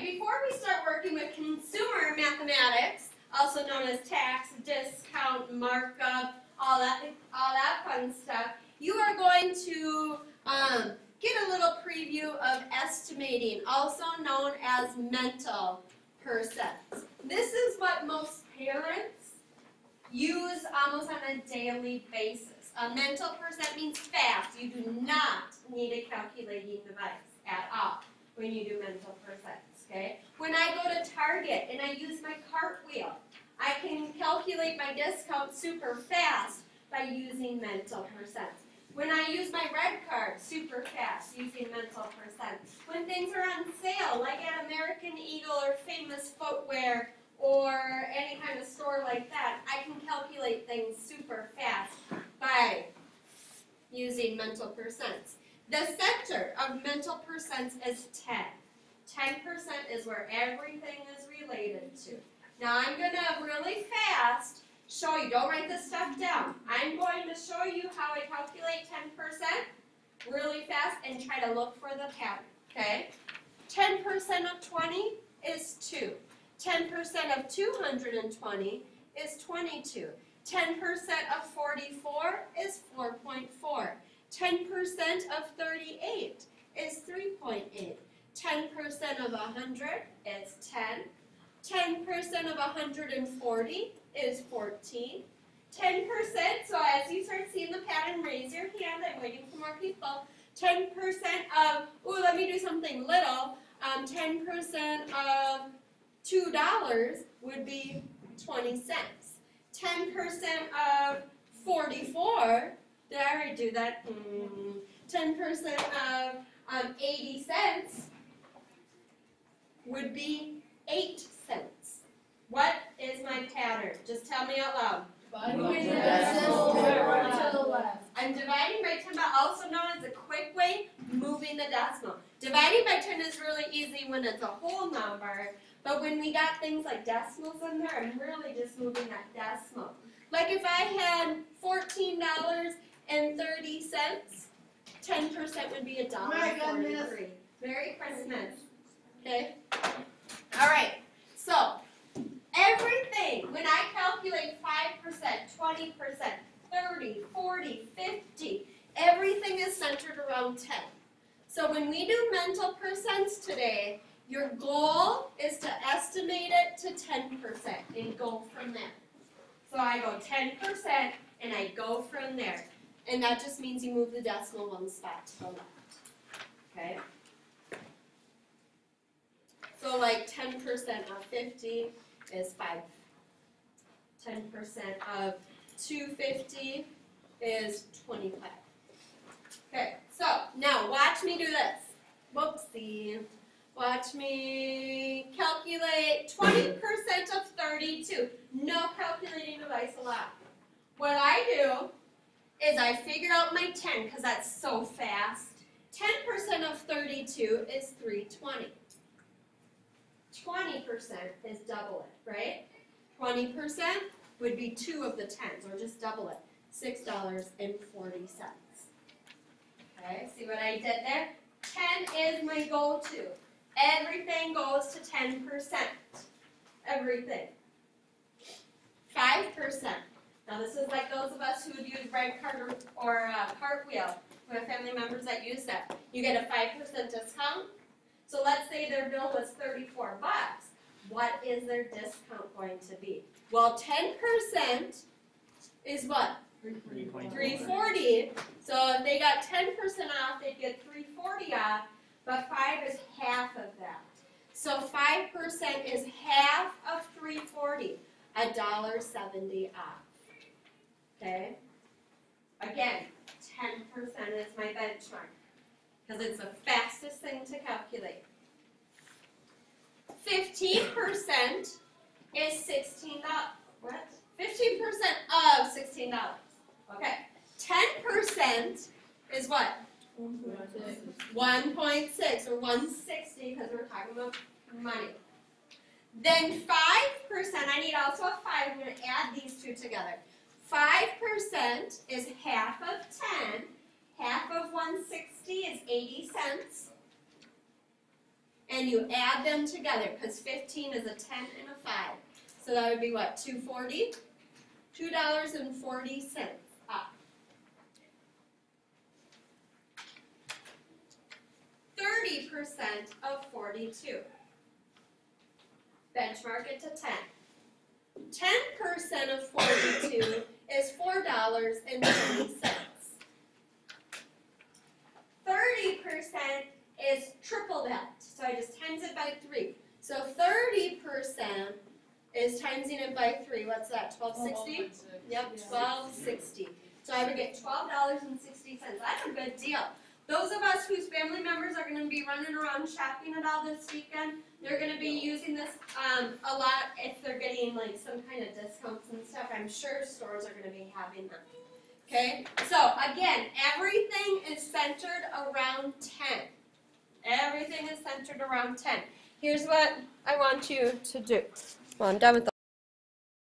Okay, before we start working with consumer mathematics, also known as tax, discount, markup, all that fun stuff, you are going to get a little preview of estimating, also known as mental percents. This is what most parents use almost on a daily basis. A mental percent means fast. You do not need a calculating device at all when you do mental percents, okay? When I go to Target and I use my cartwheel, I can calculate my discount super fast by using mental percents. When I use my red card, super fast, using mental percents. When things are on sale, like at American Eagle or Famous Footwear or any kind of store like that, I can calculate things super fast by using mental percents. The center of mental percents is 10. 10% is where everything is related to. Now I'm going to really fast show you, don't write this stuff down. I'm going to show you how I calculate 10% really fast and try to look for the pattern, okay? 10% of 20 is 2. 10% of 220 is 22. 10% of 44 is 4.4. 10% of 38 is 3.8. 10% of 100 is 10. 10% of 140 is 14. 10%, so as you start seeing the pattern, raise your hand. I'm waiting for more people. 10% of, let me do something little. 10% of $2 would be 20 cents. 10% of 44, did I already do that? 10% of 80 cents would be 8 cents. What is my pattern? Just tell me out loud. Moving the decimal to the left. I'm dividing by 10, but also known as a quick way, moving the decimal. Dividing by 10 is really easy when it's a whole number, but when we got things like decimals in there, I'm really just moving that decimal. Like if I had $14.30, 10% would be $1.43. Merry Christmas. Okay? All right. So, everything, when I calculate 5%, 20%, 30, 40, 50, everything is centered around 10. So when we do mental percents today, your goal is to estimate it to 10% and go from there. So I go 10% and I go from there. And that just means you move the decimal one spot to the left. Okay? So like 10% of 50 is 5. 10% of 250 is 25. Okay, so now watch me do this. Whoopsie. Watch me calculate 20% of 32. No calculating device allowed. What I do is I figure out my 10 because that's so fast. 10% of 32 is 320. 20% is double it, right? 20% would be 2 of the 10s, or just double it, $6.40. Okay, see what I did there? 10 is my go-to. Everything goes to 10%. Everything. 5%. Now this is like those of us who would use red card or cartwheel. We have family members that use that. You get a 5% discount. So let's say their bill was $34. What is their discount going to be? Well, 10% is what? $340. So if they got 10% off, they'd get $340 off, but 5 is half of that. So 5% is half of $340, $1.70 off. Okay? Again, 10% is my benchmark because it's the fastest thing to calculate. 15% is $16. What? 15% of $16. Okay. 10% is what? 1.6 or 160 because we're talking about money. Then 5%, I need also a 5. I'm going to add these two together. 5% is half of 10. Half of 160 is 80 cents. and you add them together, because 15 is a 10 and a 5. So that would be what, $2.40? $2.40 up. 30% of 42. Benchmark it to 10. 10% of 42 is $4.20. 30% is triple that, so I just times it by 3. So 30% is timesing it by 3. What's that, $12.60? Yep, $12.60. So I would get $12.60. That's a good deal. Those of us whose family members are going to be running around shopping it all this weekend, they're going to be using this a lot if they're getting like some kind of discounts and stuff. I'm sure stores are going to be having them. Okay, so again, everything is centered around 10. Everything is centered around 10. Here's what I want you to do. Well, I'm done with the